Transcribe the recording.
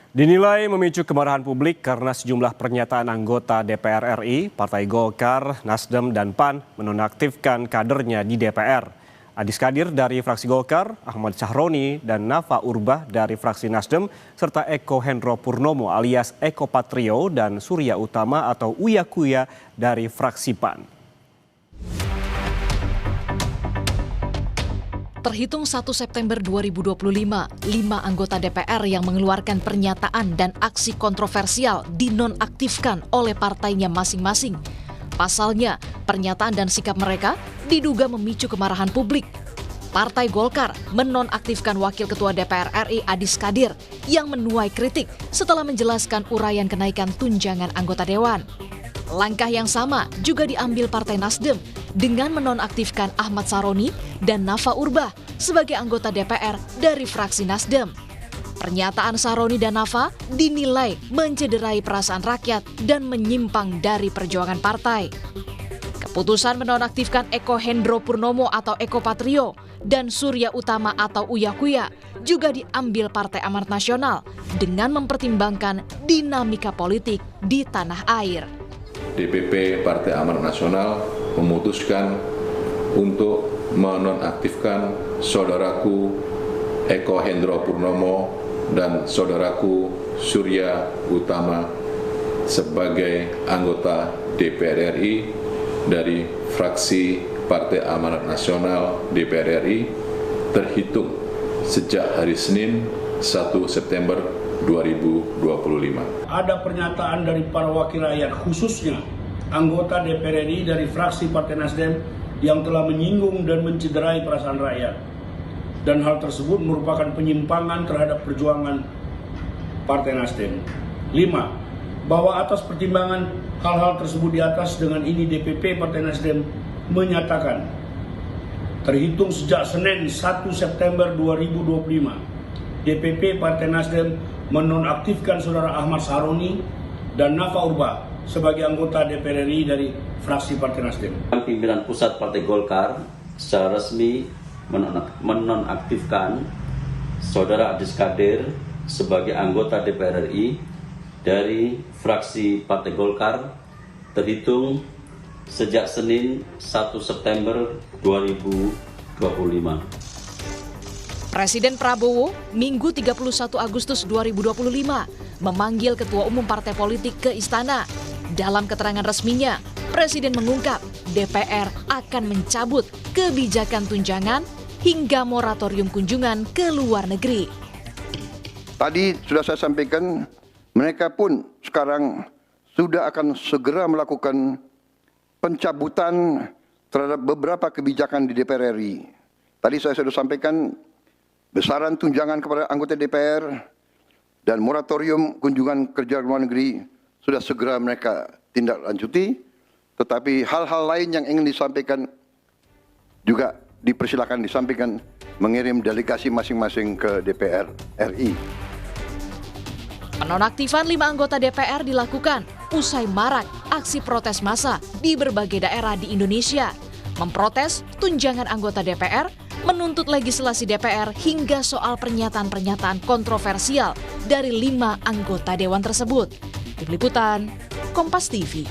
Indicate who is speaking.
Speaker 1: Dinilai memicu kemarahan publik karena sejumlah pernyataan anggota DPR RI, Partai Golkar, Nasdem, dan PAN menonaktifkan kadernya di DPR. Adis Kadir dari fraksi Golkar, Ahmad Sahroni, dan Nafa Urbah dari fraksi Nasdem, serta Eko Hendro Purnomo alias Eko Patrio dan Surya Utama atau Uya Kuya dari fraksi PAN.
Speaker 2: Terhitung 1 September 2025, 5 anggota DPR yang mengeluarkan pernyataan dan aksi kontroversial dinonaktifkan oleh partainya masing-masing. Pasalnya, pernyataan dan sikap mereka diduga memicu kemarahan publik. Partai Golkar menonaktifkan Wakil Ketua DPR RI Adis Kadir yang menuai kritik setelah menjelaskan uraian kenaikan tunjangan anggota dewan. Langkah yang sama juga diambil Partai Nasdem dengan menonaktifkan Ahmad Sahroni dan Nafa Urbah sebagai anggota DPR dari fraksi Nasdem. Pernyataan Sahroni dan Nafa dinilai mencederai perasaan rakyat dan menyimpang dari perjuangan partai. Keputusan menonaktifkan Eko Hendro Purnomo atau Eko Patrio dan Surya Utama atau Uya Kuya juga diambil Partai Amanat Nasional dengan mempertimbangkan dinamika politik di tanah air.
Speaker 3: DPP Partai Amanat Nasional memutuskan untuk menonaktifkan saudaraku Eko Hendro Purnomo dan saudaraku Surya Utama sebagai anggota DPR RI dari fraksi Partai Amanat Nasional DPR RI terhitung sejak hari Senin 1 September 2025.
Speaker 4: Ada pernyataan dari para wakil rakyat, khususnya anggota DPR RI dari fraksi Partai Nasdem yang telah menyinggung dan mencederai perasaan rakyat. Dan hal tersebut merupakan penyimpangan terhadap perjuangan Partai Nasdem. 5. Bahwa atas pertimbangan hal-hal tersebut di atas, dengan ini DPP Partai Nasdem menyatakan terhitung sejak Senin 1 September 2025, DPP Partai Nasdem menonaktifkan saudara Ahmad Sahroni dan Nafa Urbah sebagai anggota DPR RI dari fraksi Partai Nasdem.
Speaker 5: Pimpinan Pusat Partai Golkar secara resmi menonaktifkan saudara Adis Kadir sebagai anggota DPR RI dari fraksi Partai Golkar terhitung sejak Senin 1 September 2025.
Speaker 2: Presiden Prabowo Minggu 31 Agustus 2025 memanggil Ketua Umum Partai Politik ke Istana. Dalam keterangan resminya, Presiden mengungkap DPR akan mencabut kebijakan tunjangan hingga moratorium kunjungan ke luar negeri.
Speaker 6: Tadi sudah saya sampaikan, mereka pun sekarang sudah akan segera melakukan pencabutan terhadap beberapa kebijakan di DPR RI. Tadi saya sudah sampaikan besaran tunjangan kepada anggota DPR dan moratorium kunjungan kerja luar negeri sudah segera mereka tindak lanjuti, tetapi hal-hal lain yang ingin disampaikan juga dipersilakan disampaikan, mengirim delegasi masing-masing ke DPR RI.
Speaker 2: Penonaktifan 5 anggota DPR dilakukan usai marak aksi protes massa di berbagai daerah di Indonesia, memprotes tunjangan anggota DPR, menuntut legislasi DPR hingga soal pernyataan-pernyataan kontroversial dari 5 anggota dewan tersebut. Tim Liputan, Kompas TV.